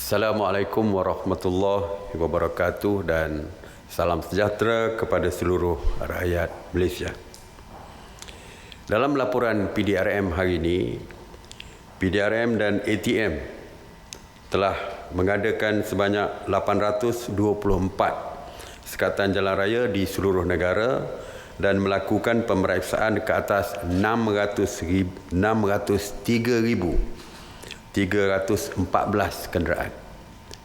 Assalamualaikum warahmatullahi wabarakatuh dan salam sejahtera kepada seluruh rakyat Malaysia. Dalam laporan PDRM hari ini, PDRM dan ATM telah mengadakan sebanyak 824 sekatan jalan raya di seluruh negara dan melakukan pemeriksaan ke atas 603,314 kenderaan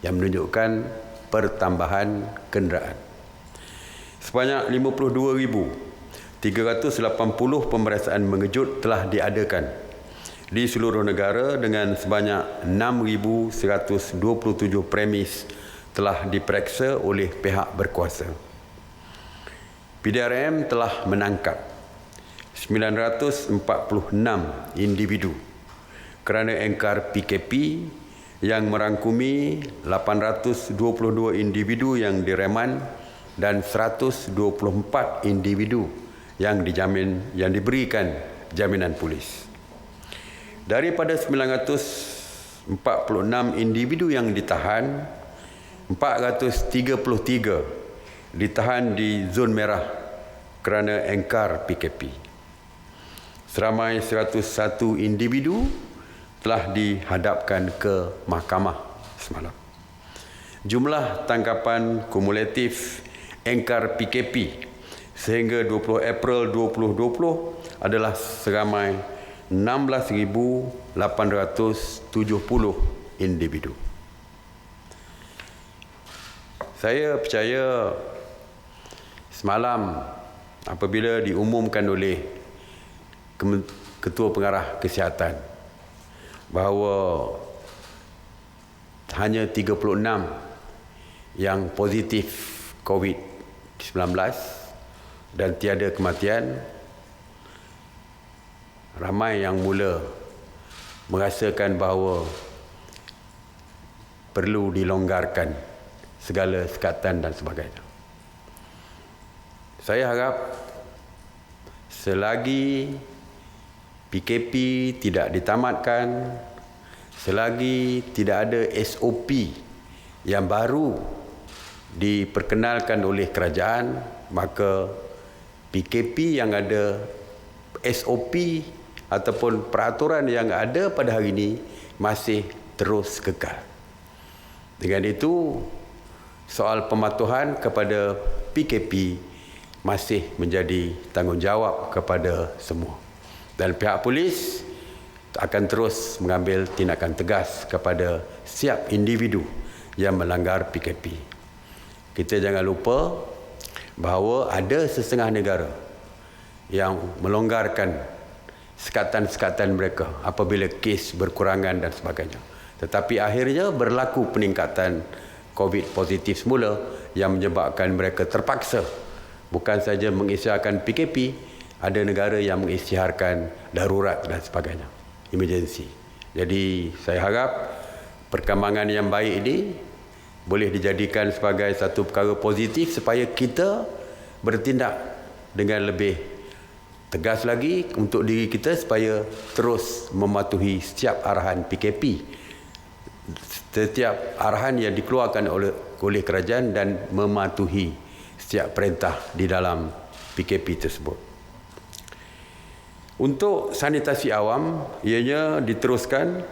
yang menunjukkan pertambahan kenderaan. Sebanyak 52,380 pemeriksaan mengejut telah diadakan di seluruh negara dengan sebanyak 6,127 premis telah diperiksa oleh pihak berkuasa. PDRM telah menangkap 946 individu kerana engkar PKP yang merangkumi 822 individu yang direman dan 124 individu yang diberikan jaminan polis. Daripada 946 individu yang ditahan, 433 ditahan di zon merah kerana engkar PKP. Seramai 101 individu telah dihadapkan ke mahkamah semalam. Jumlah tangkapan kumulatif engkar PKP sehingga 20 April 2020 adalah seramai 16,870 individu. Saya percaya semalam apabila diumumkan oleh Ketua Pengarah Kesihatan bahawa hanya 36 yang positif COVID-19 dan tiada kematian, ramai yang mula merasakan bahawa perlu dilonggarkan segala sekatan dan sebagainya. Saya harap selagi PKP tidak ditamatkan, selagi tidak ada SOP yang baru diperkenalkan oleh kerajaan, maka PKP yang ada SOP ataupun peraturan yang ada pada hari ini masih terus kekal. Dengan itu, soal pematuhan kepada PKP masih menjadi tanggungjawab kepada semua. Dan pihak polis akan terus mengambil tindakan tegas kepada setiap individu yang melanggar PKP. Kita jangan lupa bahawa ada setengah negara yang melonggarkan sekatan-sekatan mereka apabila kes berkurangan dan sebagainya. Tetapi akhirnya berlaku peningkatan COVID positif semula yang menyebabkan mereka terpaksa bukan saja mengisytiharkan PKP, ada negara yang mengisytiharkan darurat dan sebagainya, emergency. Jadi saya harap perkembangan yang baik ini boleh dijadikan sebagai satu perkara positif supaya kita bertindak dengan lebih tegas lagi untuk diri kita supaya terus mematuhi setiap arahan PKP, setiap arahan yang dikeluarkan oleh kerajaan dan mematuhi setiap perintah di dalam PKP tersebut. Untuk sanitasi awam, ianya diteruskan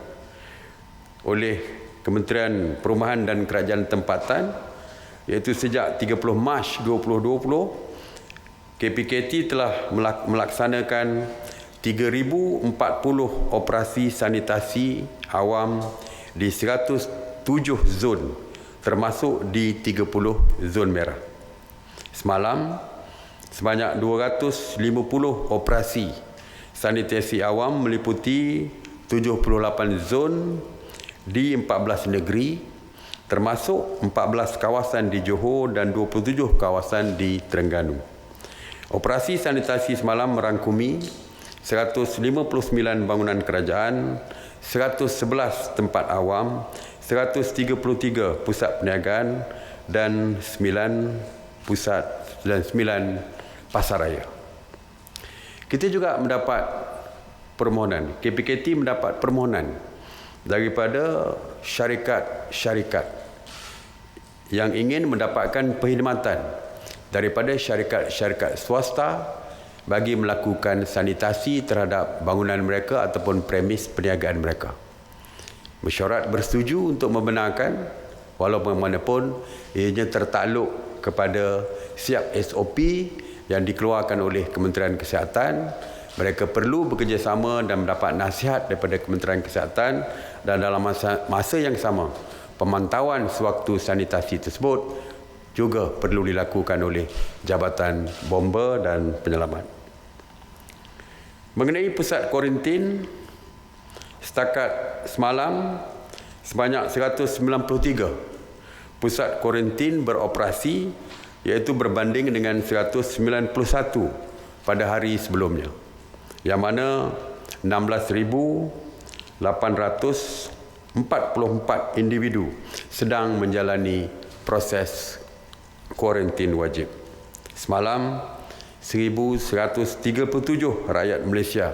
oleh Kementerian Perumahan dan Kerajaan Tempatan, iaitu sejak 30 Mac 2020, KPKT telah melaksanakan 3,040 operasi sanitasi awam di 107 zon, termasuk di 30 zon merah. Semalam, sebanyak 250 operasi sanitasi awam meliputi 78 zon di 14 negeri, termasuk 14 kawasan di Johor dan 27 kawasan di Terengganu. Operasi sanitasi semalam merangkumi 159 bangunan kerajaan, 111 tempat awam, 133 pusat perniagaan dan 9 pasar raya. Kita juga mendapat permohonan, KPKT mendapat permohonan daripada syarikat-syarikat yang ingin mendapatkan perkhidmatan daripada syarikat-syarikat swasta bagi melakukan sanitasi terhadap bangunan mereka ataupun premis perniagaan mereka. Mesyuarat bersetuju untuk membenarkan walaupun manapun ianya tertakluk kepada siap SOP yang dikeluarkan oleh Kementerian Kesihatan. Mereka perlu bekerjasama dan mendapat nasihat daripada Kementerian Kesihatan, dan dalam masa yang sama pemantauan sewaktu sanitasi tersebut juga perlu dilakukan oleh Jabatan Bomba dan Penyelamat. Mengenai pusat kuarantin, setakat semalam sebanyak 193 pusat kuarantin beroperasi, iaitu berbanding dengan 191 pada hari sebelumnya, yang mana 16,844 individu sedang menjalani proses kuarantin wajib. Semalam 1,137 rakyat Malaysia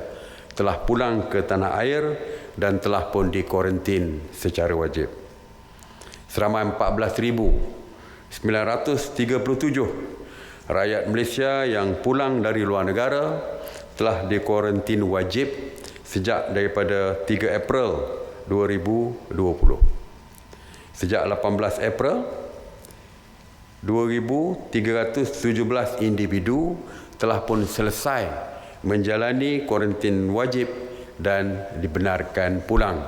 telah pulang ke tanah air dan telah pun dikuarantin secara wajib. Seramai 14,937 rakyat Malaysia yang pulang dari luar negara telah dikuarantin wajib sejak daripada 3 April 2020. Sejak 18 April, 2,317 individu telah pun selesai menjalani kuarantin wajib dan dibenarkan pulang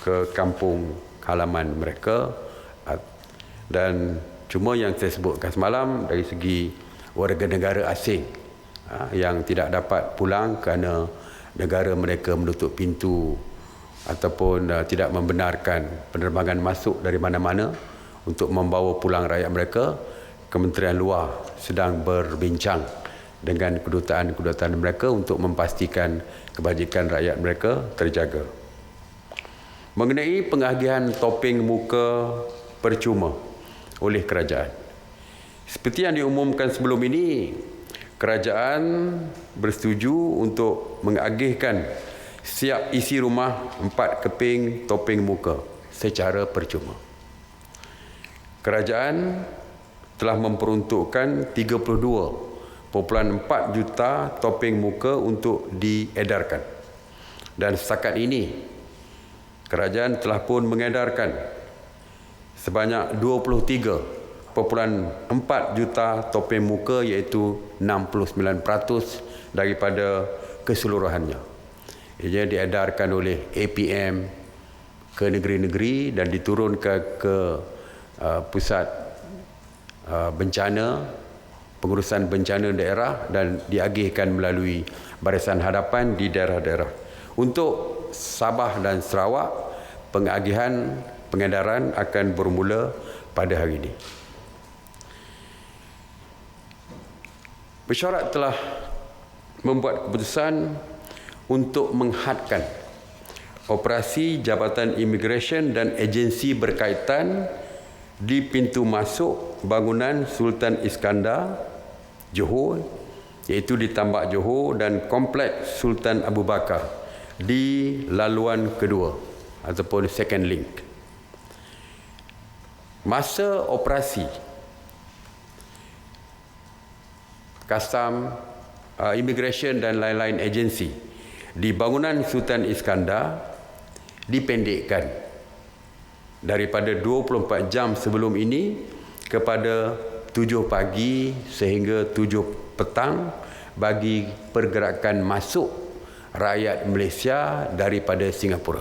ke kampung halaman mereka. Dan cuma yang saya sebutkan semalam dari segi warga negara asing yang tidak dapat pulang kerana negara mereka menutup pintu ataupun tidak membenarkan penerbangan masuk dari mana-mana untuk membawa pulang rakyat mereka, Kementerian Luar sedang berbincang dengan kedutaan-kedutaan mereka untuk memastikan kebajikan rakyat mereka terjaga. Mengenai pengagihan topeng muka percuma oleh kerajaan, seperti yang diumumkan sebelum ini, kerajaan bersetuju untuk mengagihkan siap isi rumah 4 keping topeng muka secara percuma. Kerajaan telah memperuntukkan 32.4 juta topeng muka untuk diedarkan, dan setakat ini kerajaan telah pun mengedarkan sebanyak 23.4 juta topeng muka, iaitu 69% daripada keseluruhannya. Ia diedarkan oleh APM ke negeri-negeri dan diturunkan ke pusat bencana, pengurusan bencana daerah, dan diagihkan melalui Barisan Hadapan di daerah-daerah. Untuk Sabah dan Sarawak, pengedaran akan bermula pada hari ini. Mesyuarat telah membuat keputusan untuk menghadkan operasi Jabatan Imigresen dan agensi berkaitan di pintu masuk bangunan Sultan Iskandar, Johor, iaitu di Tambak Johor, dan Kompleks Sultan Abu Bakar di laluan kedua ataupun second link. Masa operasi Kastam, Imigresen dan lain-lain agensi di bangunan Sultan Iskandar dipendekkan daripada 24 jam sebelum ini kepada 7 pagi sehingga 7 petang bagi pergerakan masuk rakyat Malaysia daripada Singapura.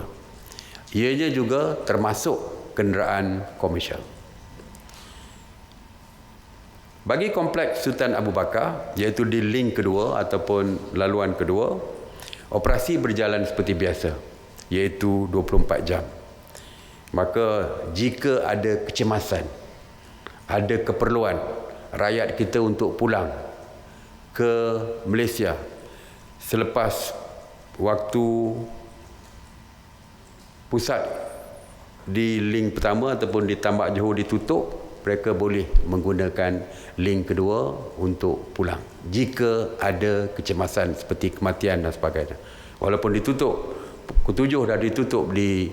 Ianya juga termasuk kenderaan komersial. Bagi Kompleks Sultan Abu Bakar, iaitu di link kedua ataupun laluan kedua, operasi berjalan seperti biasa, iaitu 24 jam. Maka jika ada kecemasan, ada keperluan rakyat kita untuk pulang ke Malaysia selepas waktu pusat di link pertama ataupun di Tambak Johor ditutup, mereka boleh menggunakan link kedua untuk pulang jika ada kecemasan seperti kematian dan sebagainya. Walaupun ditutup, pukul 7 dah ditutup di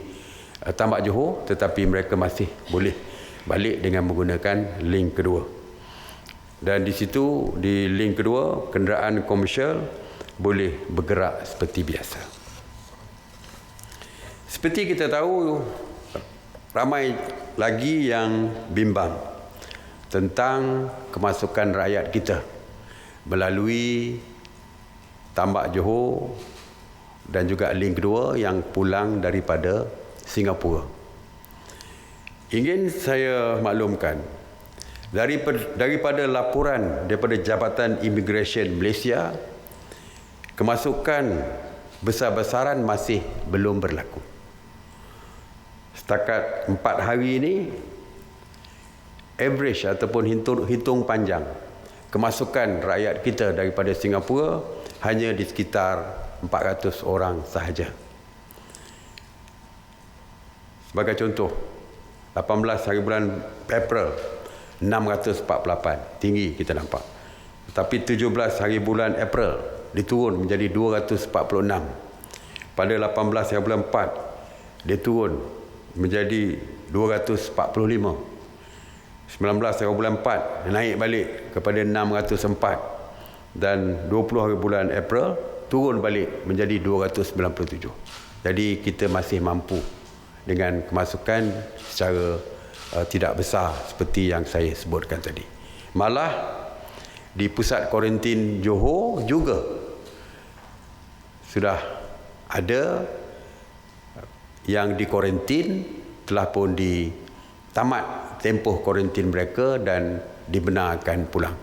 Tambak Johor, tetapi mereka masih boleh balik dengan menggunakan link kedua. Dan di situ, di link kedua, kenderaan komersial boleh bergerak seperti biasa. Seperti kita tahu, ramai lagi yang bimbang tentang kemasukan rakyat kita melalui Tambak Johor dan juga link kedua yang pulang daripada Singapura. Ingin saya maklumkan, daripada laporan daripada Jabatan Imigresen Malaysia, kemasukan besar-besaran masih belum berlaku. Setakat 4 hari ini, average ataupun hitung panjang kemasukan rakyat kita daripada Singapura hanya di sekitar 400 orang sahaja. Sebagai contoh, 18 hari bulan April 648, tinggi kita nampak. Tapi 17 hari bulan April diturun menjadi 246. Pada 18 hari bulan 4 dia turun menjadi 245. 19 hari bulan 4 naik balik kepada 604, dan 20 hari bulan April turun balik menjadi 297. Jadi kita masih mampu dengan kemasukan secara tidak besar seperti yang saya sebutkan tadi. Malah di pusat kuarantin Johor juga sudah ada yang dikuarantin, telah pun ditamat tempoh kuarantin mereka dan dibenarkan pulang.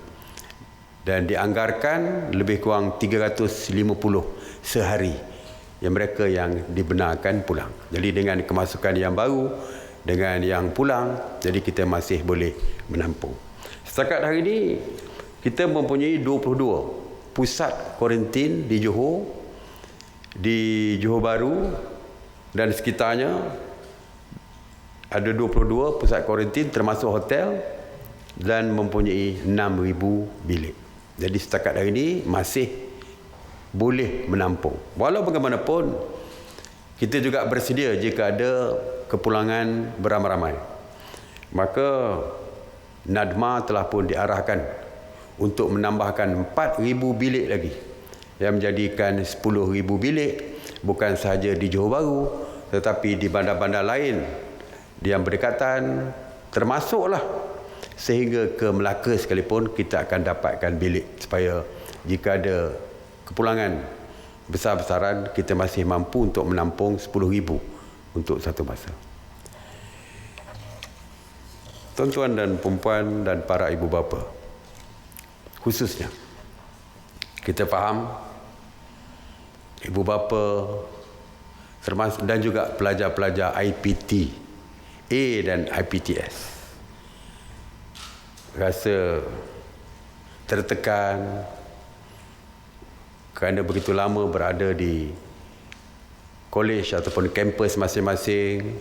Dan dianggarkan lebih kurang 350 sehari yang mereka yang dibenarkan pulang. Jadi dengan kemasukan yang baru, dengan yang pulang, jadi kita masih boleh menampung. Setakat hari ini kita mempunyai 22 pusat kuarantin di Johor, di Johor Bahru dan sekitarnya. Ada 22 pusat kuarantin termasuk hotel dan mempunyai 6,000 bilik. Jadi setakat hari ini masih boleh menampung. Walau bagaimanapun, kita juga bersedia jika ada kepulangan beramai-ramai. Maka NADMA telah pun diarahkan untuk menambahkan 4,000 bilik lagi, yang menjadikan 10,000 bilik bukan sahaja di Johor Bahru tetapi di bandar-bandar lain yang berdekatan, termasuklah sehingga ke Melaka sekalipun kita akan dapatkan bilik, supaya jika ada kepulangan besar-besaran kita masih mampu untuk menampung 10,000 untuk satu masa. Tuan-tuan dan puan dan para ibu bapa, khususnya kita faham ibu bapa termasuk dan juga pelajar-pelajar IPT A dan IPTS rasa tertekan kerana begitu lama berada di kolej ataupun kampus masing-masing,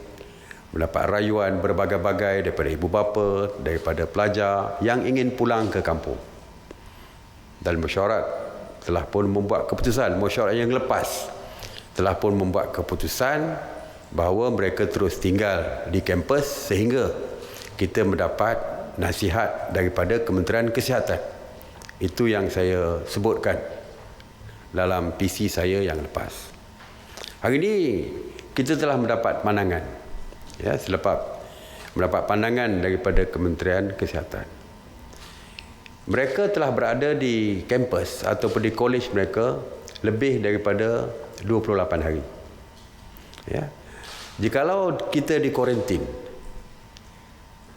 mendapat rayuan berbagai-bagai daripada ibu bapa, daripada pelajar yang ingin pulang ke kampung. Dan mesyuarat telah pun membuat keputusan, mesyuarat yang lepas telah pun membuat keputusan bahawa mereka terus tinggal di kampus sehingga kita mendapat nasihat daripada Kementerian Kesihatan. Itu yang saya sebutkan dalam PC saya yang lepas. Hari ini kita telah mendapat pandangan, ya, selepas mendapat pandangan daripada Kementerian Kesihatan. Mereka telah berada di kampus ataupun di kolej mereka lebih daripada 28 hari. Ya. Jikalau kita di kuarantin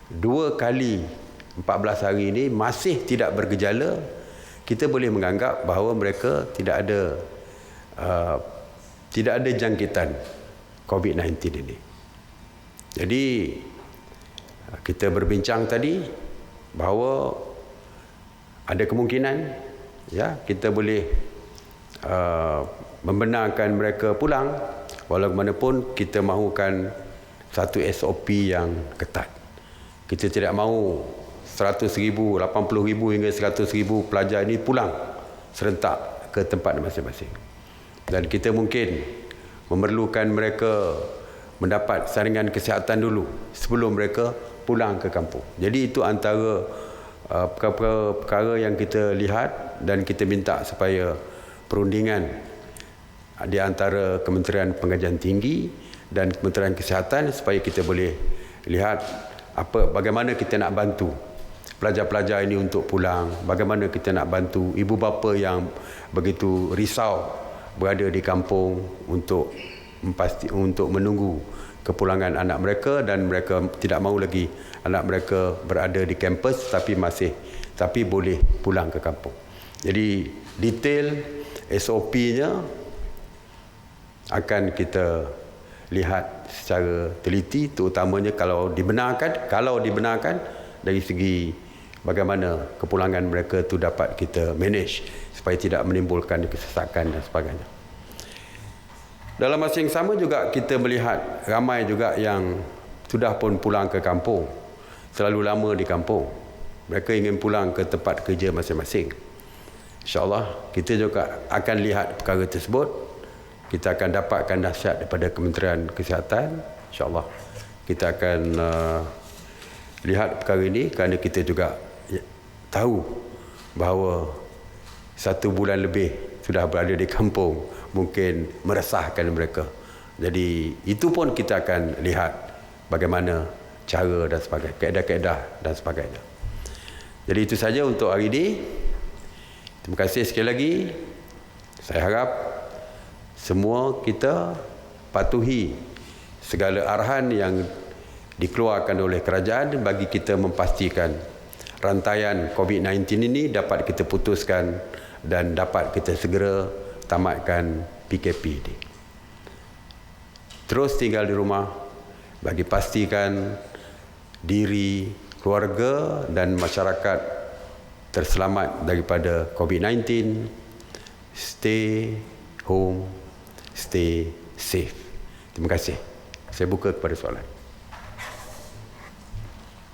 2 kali 14 hari ini masih tidak bergejala, kita boleh menganggap bahawa mereka tidak ada jangkitan COVID-19 ini. Jadi kita berbincang tadi bahawa ada kemungkinan, ya, kita boleh membenarkan mereka pulang, walaupun kita mahukan satu SOP yang ketat. Kita tidak mahu 100,000, 80,000 hingga 100,000 pelajar ini pulang serentak ke tempat masing-masing. Dan kita mungkin memerlukan mereka mendapat saringan kesihatan dulu sebelum mereka pulang ke kampung. Jadi itu antara perkara yang kita lihat dan kita minta supaya perundingan di antara Kementerian Pengajian Tinggi dan Kementerian Kesihatan supaya kita boleh lihat bagaimana kita nak bantu pelajar-pelajar ini untuk pulang, bagaimana kita nak bantu ibu bapa yang begitu risau berada di kampung untuk menunggu kepulangan anak mereka dan mereka tidak mahu lagi anak mereka berada di kampus tapi boleh pulang ke kampung. Jadi detail SOP-nya akan kita lihat secara teliti, terutamanya kalau dibenarkan dari segi bagaimana kepulangan mereka itu dapat kita manage supaya tidak menimbulkan kesesakan dan sebagainya. Dalam masa yang sama juga kita melihat ramai juga yang sudah pun pulang ke kampung, terlalu lama di kampung. Mereka ingin pulang ke tempat kerja masing-masing. InsyaAllah kita juga akan lihat perkara tersebut. Kita akan dapatkan nasihat daripada Kementerian Kesihatan. InsyaAllah kita akan lihat perkara ini kerana kita juga tahu bahawa 1 bulan lebih sudah berada di kampung mungkin meresahkan mereka. Jadi itu pun kita akan lihat bagaimana cara dan sebagainya, kaedah-kaedah dan sebagainya. Jadi itu saja untuk hari ini. Terima kasih sekali lagi. Saya harap semua kita patuhi segala arahan yang dikeluarkan oleh kerajaan bagi kita memastikan rantaian COVID-19 ini dapat kita putuskan dan dapat kita segera tamatkan PKP ini. Terus tinggal di rumah bagi pastikan diri, keluarga dan masyarakat terselamat daripada COVID-19. Stay home, stay safe. Terima kasih. Saya buka kepada soalan.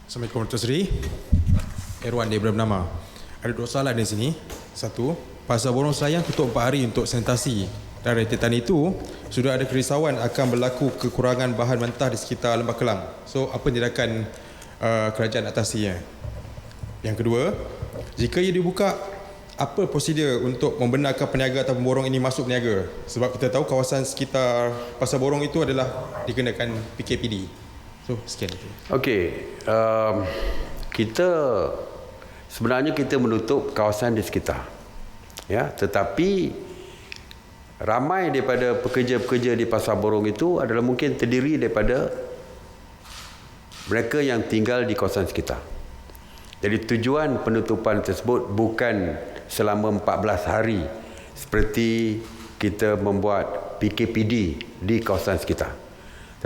Assalamualaikum Tuan Sri. Erwan daripada Bernama. Ada 2 soalan di sini. Satu, Pasar Borong Selayang tutup 4 hari untuk sanitasi. Dan rentetan itu, sudah ada kerisauan akan berlaku kekurangan bahan mentah di sekitar Lembah Kelang. So, apa tindakan kerajaan atasinya? Yang kedua, jika ia dibuka, apa prosedur untuk membenarkan peniaga atau pemborong ini masuk berniaga? Sebab kita tahu kawasan sekitar Pasar Borong itu adalah dikenakan PKPD. So, sekian itu. Okey, sebenarnya kita menutup kawasan di sekitar. Ya, tetapi ramai daripada pekerja-pekerja di Pasar Borong itu adalah mungkin terdiri daripada mereka yang tinggal di kawasan sekitar. Jadi tujuan penutupan tersebut bukan selama 14 hari seperti kita membuat PKPD di kawasan sekitar.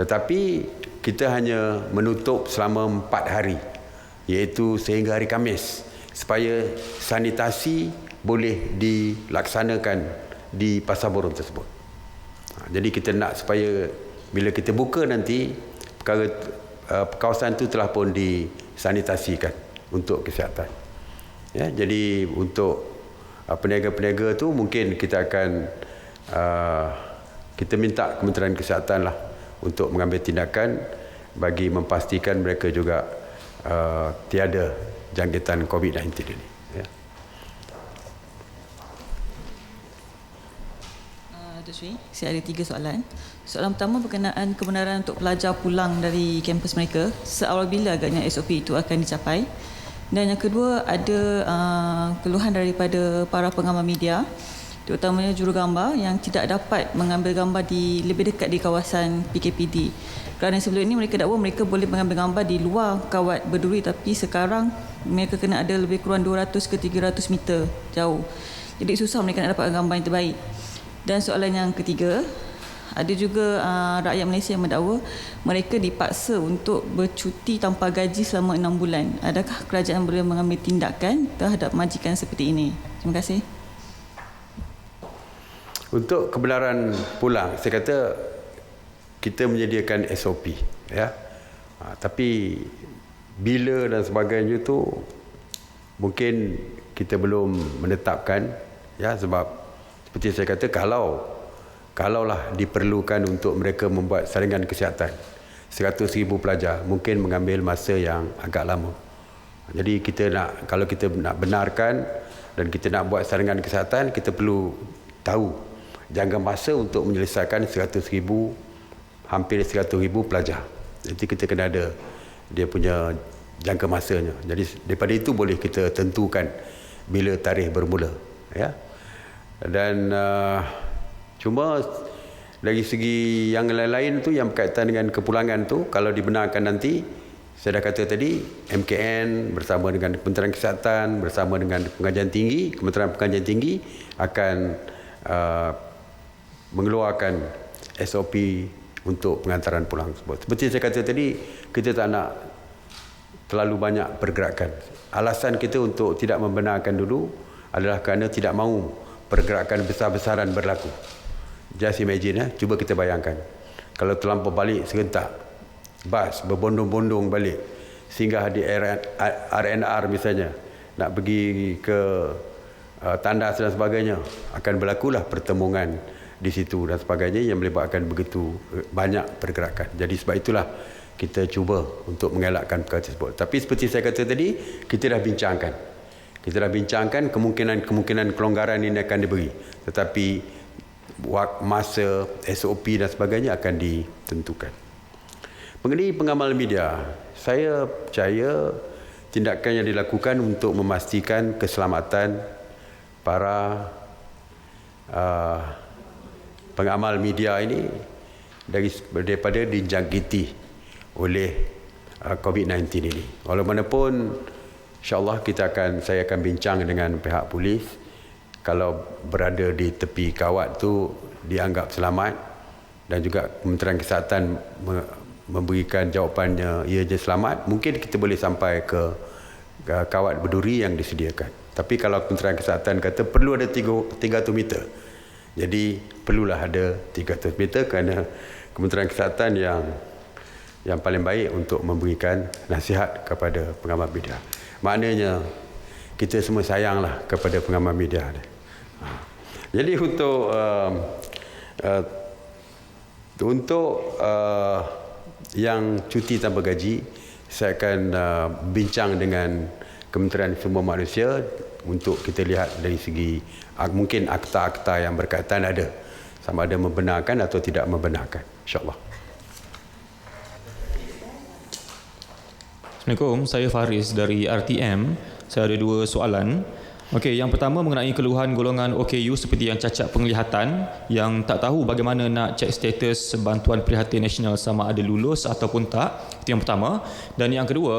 Tetapi kita hanya menutup selama 4 hari, iaitu sehingga hari Khamis, supaya sanitasi boleh dilaksanakan di Pasar Borong tersebut. Jadi kita nak supaya bila kita buka nanti kawasan itu telah pun disanitasikan untuk kesihatan. Ya, jadi untuk peniaga-peniaga tu mungkin kita akan kita minta Kementerian Kesihatan lah untuk mengambil tindakan bagi memastikan mereka juga tiada jangkitan COVID-19 ini. Ya. Sri, saya ada 3 soalan. Soalan pertama berkenaan kebenaran untuk pelajar pulang dari kampus mereka. Seawal bila agaknya SOP itu akan dicapai? Dan yang kedua, ada keluhan daripada para pengamal media, terutamanya jurugambar yang tidak dapat mengambil gambar di lebih dekat di kawasan PKPD. Kerana sebelum ini mereka dakwa mereka boleh mengambil gambar di luar kawat berduri, tapi sekarang mereka kena ada lebih kurang 200 ke 300 meter jauh. Jadi susah mereka nak dapat gambar yang terbaik. Dan soalan yang ketiga, ada juga rakyat Malaysia yang mendakwa mereka dipaksa untuk bercuti tanpa gaji selama 6 bulan. Adakah kerajaan boleh mengambil tindakan terhadap majikan seperti ini? Terima kasih. Untuk kebenaran pulang, saya kata kita menyediakan SOP, ya. Tapi bila dan sebagainya tu mungkin kita belum menetapkan, ya, sebab seperti saya kata, kalau kalaulah diperlukan untuk mereka membuat saringan kesihatan 100,000 pelajar, mungkin mengambil masa yang agak lama. Jadi kalau kita nak benarkan dan kita nak buat saringan kesihatan, kita perlu tahu jangka masa untuk menyelesaikan 100,000, hampir 100,000 pelajar. Jadi kita kena ada dia punya jangka masanya. Jadi daripada itu boleh kita tentukan bila tarikh bermula, ya. Dan cuma dari segi yang lain-lain tu yang berkaitan dengan kepulangan tu, kalau dibenarkan nanti, saya dah kata tadi, MKN bersama dengan Kementerian Kesihatan, bersama dengan Kementerian Pengajian Tinggi akan mengeluarkan SOP untuk pengantaran pulang tersebut. Seperti saya kata tadi, kita tak nak terlalu banyak pergerakan. Alasan kita untuk tidak membenarkan dulu adalah kerana tidak mahu pergerakan besar-besaran berlaku. Just imagine, cuba kita bayangkan. Kalau terlampau balik serentak, bas berbondong-bondong balik, singgah di RNR misalnya, nak pergi ke tandas dan sebagainya, akan berlakulah pertemuan di situ dan sebagainya yang melibatkan begitu banyak pergerakan. Jadi sebab itulah kita cuba untuk mengelakkan perkara tersebut. Tapi seperti saya kata tadi, kita dah bincangkan kemungkinan kelonggaran ini akan diberi, tetapi masa, SOP dan sebagainya akan ditentukan. Mengenai pengamal media, saya percaya tindakan yang dilakukan untuk memastikan keselamatan para pengamal media ini daripada dijangkiti oleh COVID-19 ini. Walaupun insya-Allah saya akan bincang dengan pihak polis, kalau berada di tepi kawat tu dianggap selamat dan juga Kementerian Kesihatan memberikan jawapannya ia je selamat, mungkin kita boleh sampai ke kawat berduri yang disediakan. Tapi kalau Kementerian Kesihatan kata perlu ada 300 meter, jadi perlulah ada 300 meter kerana Kementerian Kesihatan yang paling baik untuk memberikan nasihat kepada pengamal media. Maknanya kita semua sayanglah kepada pengamal media. Jadi untuk yang cuti tanpa gaji, saya akan bincang dengan Kementerian Sumber Manusia untuk kita lihat dari segi mungkin akta-akta yang berkaitan ada, sama ada membenarkan atau tidak membenarkan, insya-Allah. Assalamualaikum, saya Faris dari RTM. Saya ada 2 soalan. Okey, yang pertama mengenai keluhan golongan OKU seperti yang cacat penglihatan yang tak tahu bagaimana nak cek status bantuan prihatin nasional sama ada lulus ataupun tak. Itu yang pertama. Dan yang kedua,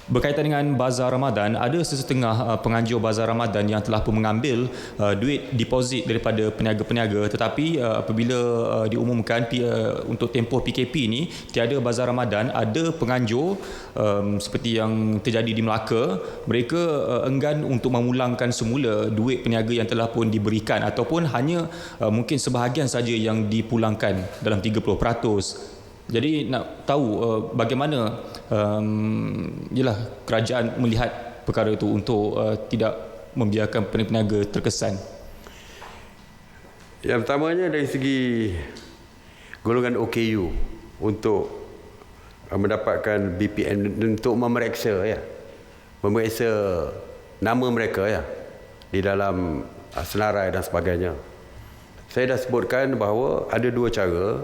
berkaitan dengan Bazar Ramadan, ada sesetengah penganjur Bazar Ramadan yang telah pun mengambil duit deposit daripada peniaga-peniaga, tetapi apabila diumumkan untuk tempoh PKP ini tiada Bazar Ramadan, ada penganjur seperti yang terjadi di Melaka, mereka enggan untuk memulangkan semula duit peniaga yang telah pun diberikan ataupun hanya mungkin sebahagian saja yang dipulangkan dalam 30%. Jadi nak tahu bagaimana kerajaan melihat perkara itu untuk tidak membiarkan peniaga terkesan. Yang pertamanya dari segi golongan OKU untuk mendapatkan BPN untuk memeriksa nama mereka di dalam senarai dan sebagainya. Saya dah sebutkan bahawa ada 2 cara.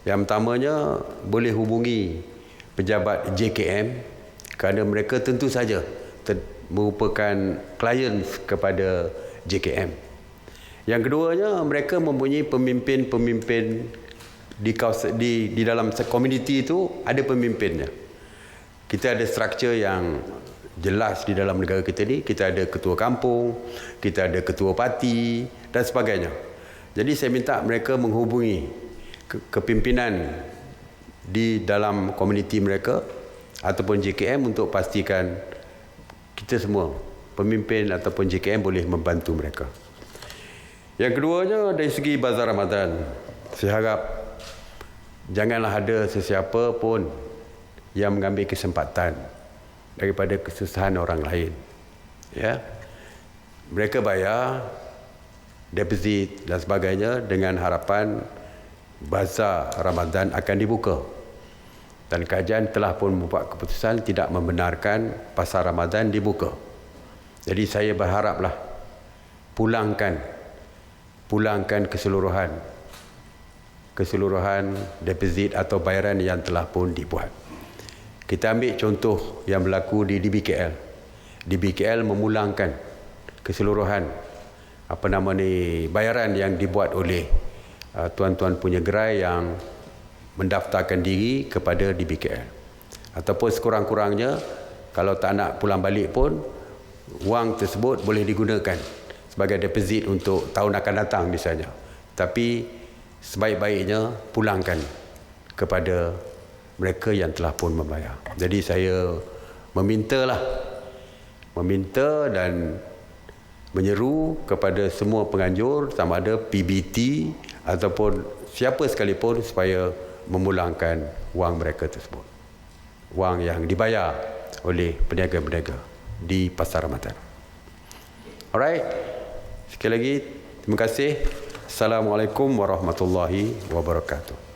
Yang pertamanya boleh hubungi pejabat JKM kerana mereka tentu saja merupakan klien kepada JKM. Yang keduanya, mereka mempunyai pemimpin-pemimpin di dalam komuniti itu, ada pemimpinnya. Kita ada struktur yang jelas di dalam negara kita ni. Kita ada ketua kampung, kita ada ketua parti dan sebagainya. Jadi saya minta mereka menghubungi kepimpinan di dalam komuniti mereka ataupun JKM untuk pastikan kita semua, pemimpin ataupun JKM, boleh membantu mereka. Yang keduanya, dari segi Bazar Ramadan, saya harap janganlah ada sesiapa pun yang mengambil kesempatan daripada kesusahan orang lain. Mereka bayar deposit dan sebagainya dengan harapan bazar Ramadan akan dibuka. Dan kajian telah pun membuat keputusan tidak membenarkan pasar Ramadan dibuka. Jadi saya berharaplah pulangkan keseluruhan deposit atau bayaran yang telah pun dibuat. Kita ambil contoh yang berlaku di DBKL. DBKL memulangkan keseluruhan bayaran yang dibuat oleh tuan-tuan punya gerai yang mendaftarkan diri kepada DBKL. Ataupun sekurang-kurangnya kalau tak nak pulang balik pun wang tersebut boleh digunakan sebagai deposit untuk tahun akan datang misalnya. Tapi sebaik-baiknya pulangkan kepada mereka yang telah pun membayar. Jadi saya meminta dan menyeru kepada semua penganjur sama ada PBT ataupun siapa sekalipun supaya memulangkan wang mereka tersebut. Wang yang dibayar oleh peniaga-peniaga di pasar Ramadan. Alright. Sekali lagi terima kasih. Assalamualaikum warahmatullahi wabarakatuh.